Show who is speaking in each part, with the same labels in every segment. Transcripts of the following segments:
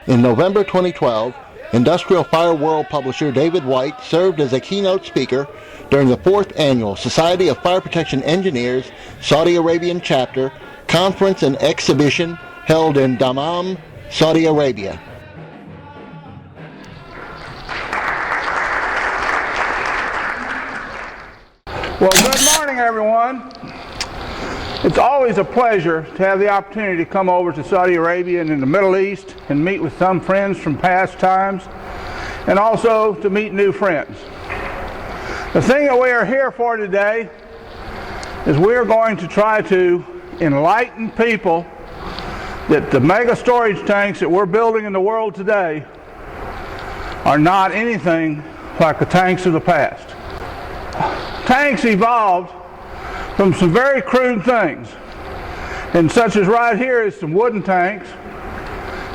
Speaker 1: In November 2012, Industrial Fire World publisher David White served as a keynote speaker during the 4th Annual Society of Fire Protection Engineers Saudi Arabian Chapter Conference and Exhibition held in Dammam, Saudi Arabia.
Speaker 2: Well, good morning, everyone. It's always a pleasure to have the opportunity to come over to Saudi Arabia and in the Middle East and meet with some friends from past times, and also to meet new friends. The thing that we are here for today is we are going to try to enlighten people that the mega storage tanks that we're building in the world today are not anything like the tanks of the past. Tanks evolved from some very crude things, and such as right here is some wooden tanks,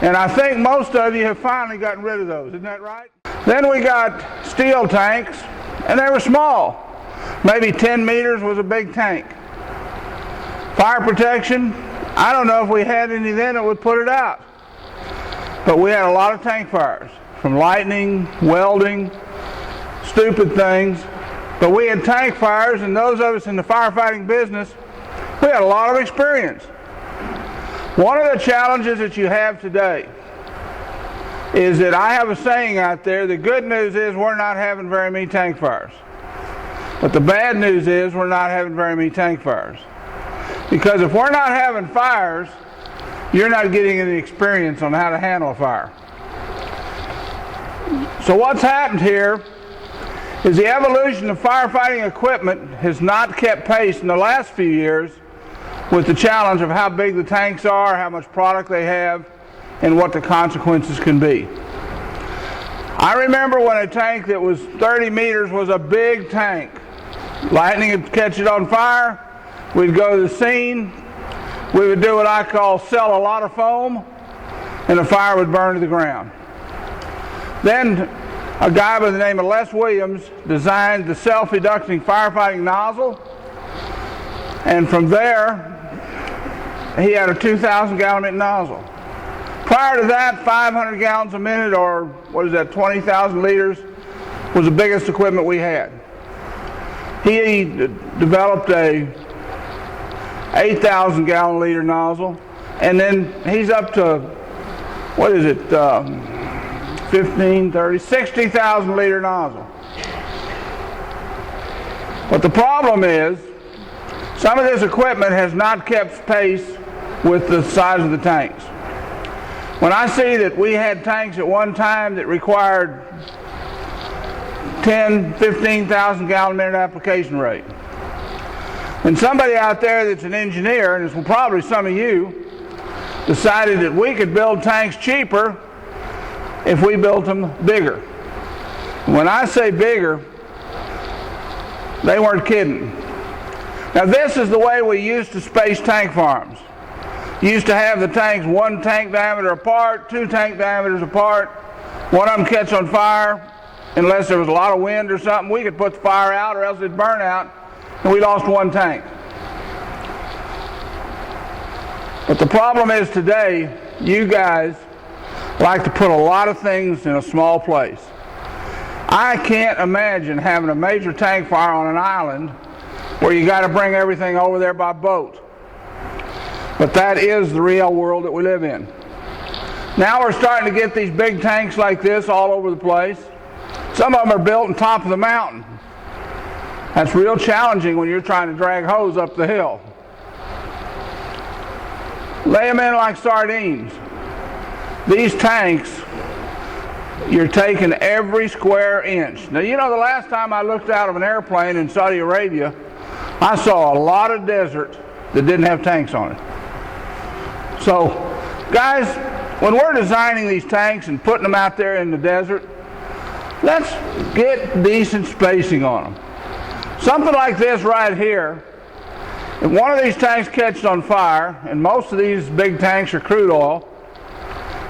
Speaker 2: and I think most of you have finally gotten rid of those, isn't that right? Then we got steel tanks, and they were small. Maybe 10 meters was a big tank. Fire protection, I don't know if we had any then that would put it out, but we had a lot of tank fires, from lightning, welding, stupid things. But we had tank fires, and those of us in the firefighting business, we had a lot of experience. One of the challenges that you have today is that I have a saying out there, the good news is we're not having very many tank fires. But the bad news is we're not having very many tank fires. Because if we're not having fires, you're not getting any experience on how to handle a fire. So what's happened here is the evolution of firefighting equipment has not kept pace in the last few years with the challenge of how big the tanks are, how much product they have, and what the consequences can be. I remember when a tank that was 30 meters was a big tank. Lightning would catch it on fire, we'd go to the scene, we would do what I call sell a lot of foam, and the fire would burn to the ground. Then a guy by the name of Les Williams designed the self-educting firefighting nozzle, and from there he had a 2,000 gallon a minute nozzle. Prior to that, 500 gallons a minute, or what is that, 20,000 liters, was the biggest equipment we had. He developed a 8,000 gallon liter nozzle, and then he's up to, what is it, 15, 30, 60,000 liter nozzle. But the problem is, some of this equipment has not kept pace with the size of the tanks. When I see that we had tanks at one time that required 10, 15,000 gallon a minute application rate, and somebody out there that's an engineer, and it's probably some of you, decided that we could build tanks cheaper if we built them bigger. When I say bigger, they weren't kidding. Now this is the way we used to space tank farms. You used to have the tanks 1 tank diameter apart, 2 tank diameters apart. One of them catch on fire, unless there was a lot of wind or something, we could put the fire out or else it'd burn out, and we lost 1 tank. But the problem is today, you guys like to put a lot of things in a small place. I can't imagine having a major tank fire on an island where you got to bring everything over there by boat. But that is the real world that we live in. Now we're starting to get these big tanks like this all over the place. Some of them are built on top of the mountain. That's real challenging when you're trying to drag hose up the hill. Lay them in like sardines. These tanks, you're taking every square inch. Now, you know, the last time I looked out of an airplane in Saudi Arabia, I saw a lot of desert that didn't have tanks on it. So, guys, when we're designing these tanks and putting them out there in the desert, let's get decent spacing on them. Something like this right here, if one of these tanks catches on fire, and most of these big tanks are crude oil,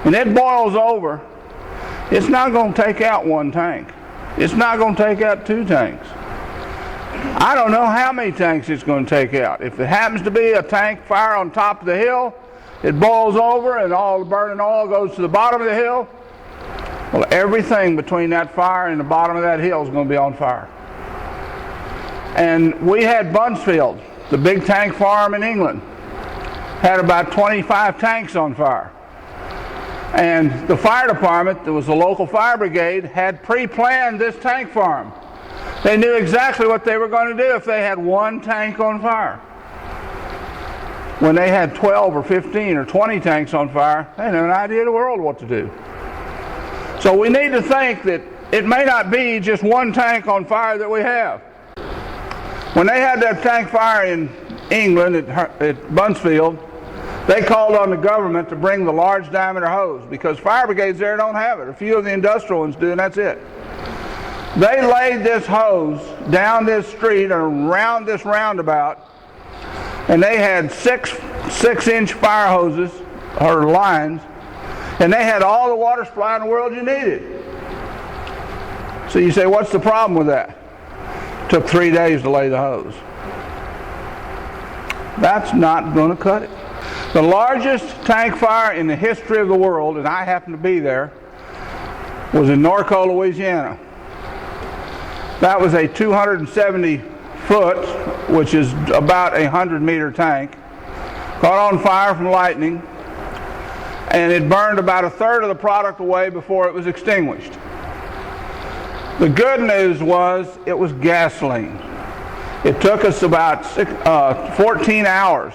Speaker 2: and it boils over, it's not going to take out 1 tank. It's not going to take out 2 tanks. I don't know how many tanks it's going to take out. If it happens to be a tank fire on top of the hill, it boils over and all the burning oil goes to the bottom of the hill. Well, everything between that fire and the bottom of that hill is going to be on fire. And we had Buncefield, the big tank farm in England, had about 25 tanks on fire. And the fire department, that was the local fire brigade, had pre-planned this tank farm. They knew exactly what they were going to do if they had one tank on fire. When they had 12 or 15 or 20 tanks on fire, they had an idea of the world what to do. So we need to think that it may not be just one tank on fire that we have. When they had that tank fire in England at Buncefield, they called on the government to bring the large diameter hose because fire brigades there don't have it. A few of the industrial ones do, and that's it. They laid this hose down this street and around this roundabout, and they had six-inch fire hoses or lines, and they had all the water supply in the world you needed. So you say, what's the problem with that? It took 3 days to lay the hose. That's not going to cut it. The largest tank fire in the history of the world, and I happened to be there, was in Norco, Louisiana. That was a 270 foot, which is about a 100-meter tank, caught on fire from lightning, and it burned about a third of the product away before it was extinguished. The good news was it was gasoline. It took us about 14 hours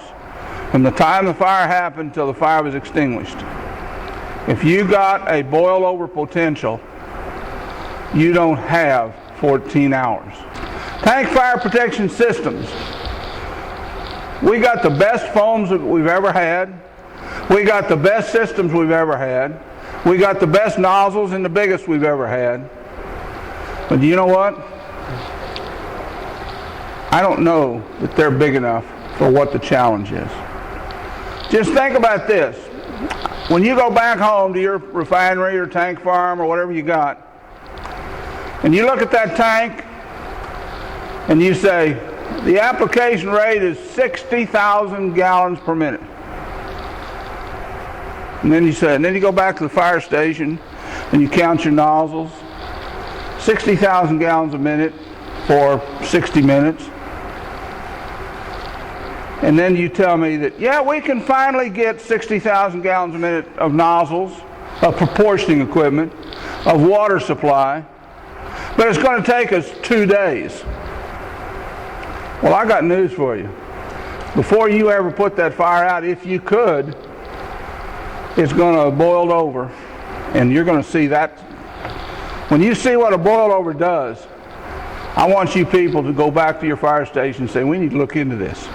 Speaker 2: from the time the fire happened till the fire was extinguished. If you got a boil over potential, you don't have 14 hours. Tank fire protection systems. We got the best foams that we've ever had. We got the best systems we've ever had. We got the best nozzles and the biggest we've ever had. But you know what? I don't know that they're big enough for what the challenge is. Just think about this. When you go back home to your refinery or tank farm or whatever you got, and you look at that tank and you say, the application rate is 60,000 gallons per minute. And then you go back to the fire station and you count your nozzles. 60,000 gallons a minute for 60 minutes. And then you tell me that, yeah, we can finally get 60,000 gallons a minute of nozzles, of proportioning equipment, of water supply, but it's going to take us 2 days. Well, I got news for you. Before you ever put that fire out, if you could, it's going to have boiled over, and you're going to see that. When you see what a boil over does, I want you people to go back to your fire station and say, we need to look into this.